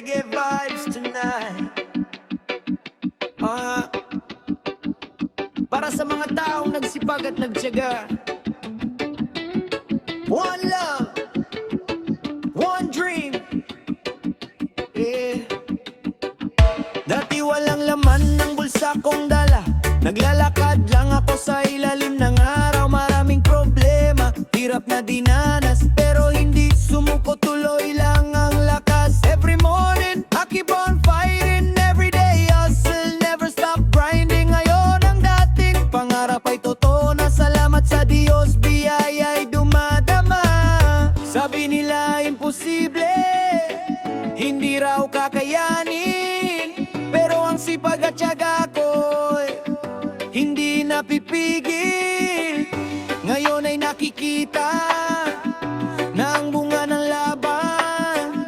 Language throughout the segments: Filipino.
reggae vibes tonight. Para sa mga taong nagsipag at nagtiyaga. One love, one dream. Yeah. Dati walang laman ng bulsa kong dala. Naglalakad lang ako sa ilalim ng araw. Maraming problema, hirap na dinanas, pero hindi sumuko, tuloy lang ang lakas. Every morning, I keep on fighting. Every day, hustle, never stop grinding. Ngayon ang dating pangarap ay totoo na. Salamat sa Diyos, biyaya'y dumadama. Sabi nila imposible, hindi raw kakayanin, pero ang sipag at tiyaga ko'y hindi napipigil. Ngayon ay nakikita na ang bunga ng laban,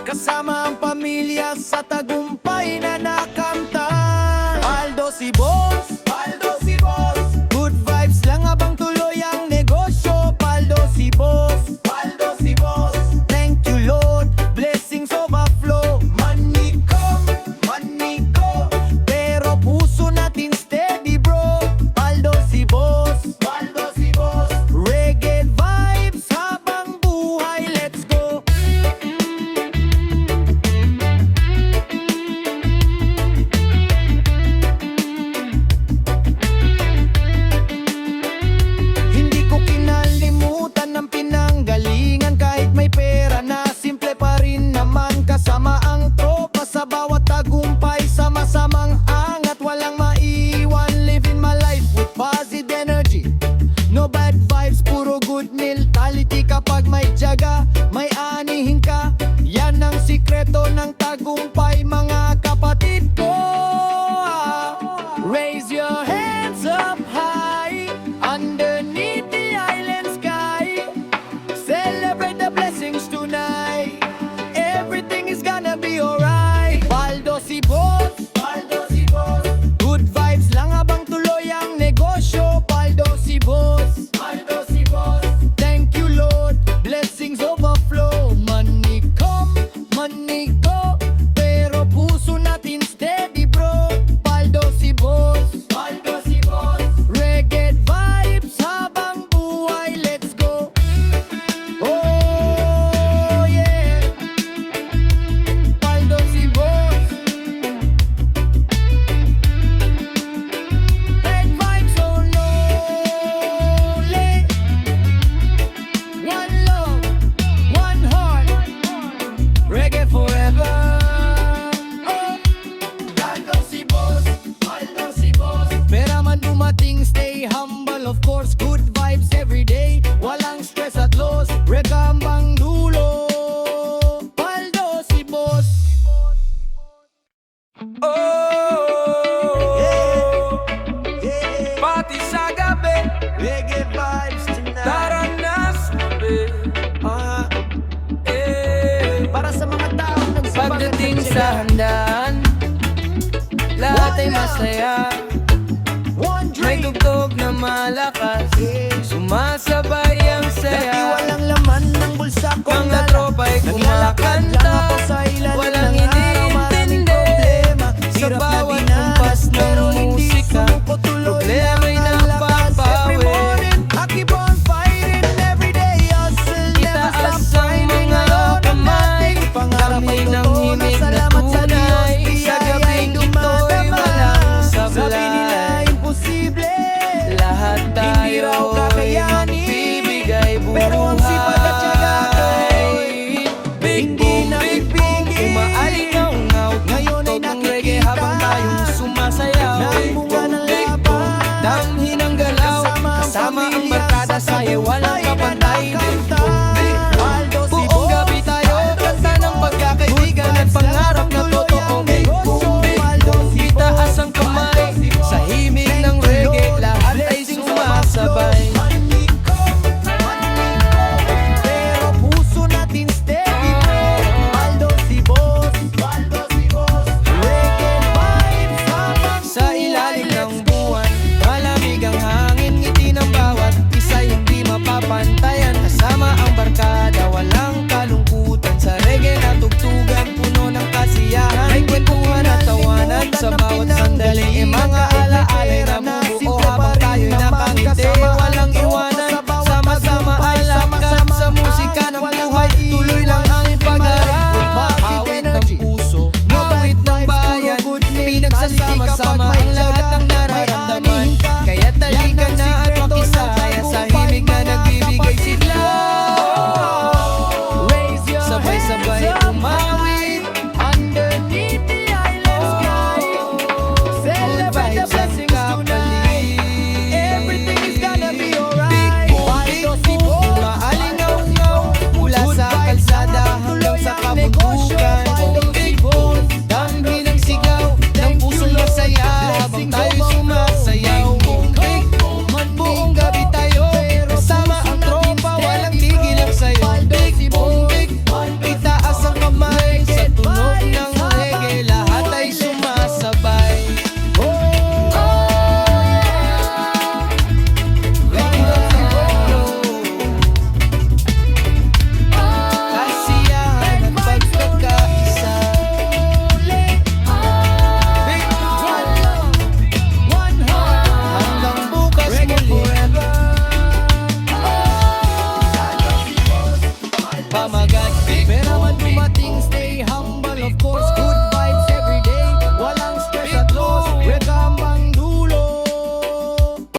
kasama ang pamilya sa tagumpay na nakamtan. Paldo si boss, paldo si boss. Good vibes lang habang tuloy ang negosyo. Paldo si boss, paldo si boss. Thank you Lord, blessings overflow. Money come, pero puso natin steady bro. Paldo si boss, paldo si boss. Reggae vibes habang buhay, let's go. Hindi ko kinalimutan ang pinanggalingan. Kahit may pera na, simple pa rin naman. Kasama ang tropa sa bawat tagumpay. Sama-samang angat, walang maiwan. Living my life with positive energy. No bad vibes, puro good mentality. Kapag may tiyaga, may anihin ka. Yan ang sikreto ng tagumpay, mga kapatid ko. Raise your hands up high underneath the island sky. Celebrate the blessings tonight. Everything is gonna be alright. Paldo si boss, paldo si boss. Good vibes lang habang tuloy ang negosyo. Paldo si boss, paldo si boss. Thank you Lord, blessings overflow. Money come, money go, pero puso natin steady bro. Paldo si boss, paldo si boss. Reggae vibes habang buhay, let's go. Oh yeah, paldo si boss. Red vibes so lonely. One love, one heart, reggae forever. Oh, paldo si boss, paldo si boss. Pera man dumating, stay humble of course. Good vibes every day, walang stress at loss. Regambang dulo, paldo si boss. Oh, yeah. Pati sa gabi, reggae vibes tonight. Tara na sabi, para sa mga taong nagsipag at Pagdating nagtiyaga. sa handaan, lahat ay masaya. One May dream. tugtog na malakas, sumasabay ang Dati saya. walang laman ng bulsa kong Mga dala. tropa'y Naglalakad lang kumakanta, ako sa ilalim walang ng araw. Maraming iniintindi. problema, Sa hirap na bawat dinanas, kumpas ng pero hindi musika, sumuko, tuloy problema'y lang ang lakas. Every napapawi. morning, I keep on fighting. Every day, hustle, never stop Itaas ang grinding. mga Ngayon ang kamay, dating pangarap ay damay ng totoo na. himig na Salamat sa Diyos, tunay. Sa biyaya'y gabing ito'y dumadama. walang sablay. Sabi nila imposible, Lahat hindi raw tayo ay kakayanin, magbibigay buhay. pero ang sipag at tiyaga ko'y hindi napipigil. Umaalingaw-ngaw, Ngayon ay tugtog ng reggae nakikita habang tayong sumasayaw. na ang bunga ng Big laban, boom, damhin ang galaw, kasama ang kasama ang pamilya barkada sa sa'yo, walang tagumpay na kapantay. Big nakamtan.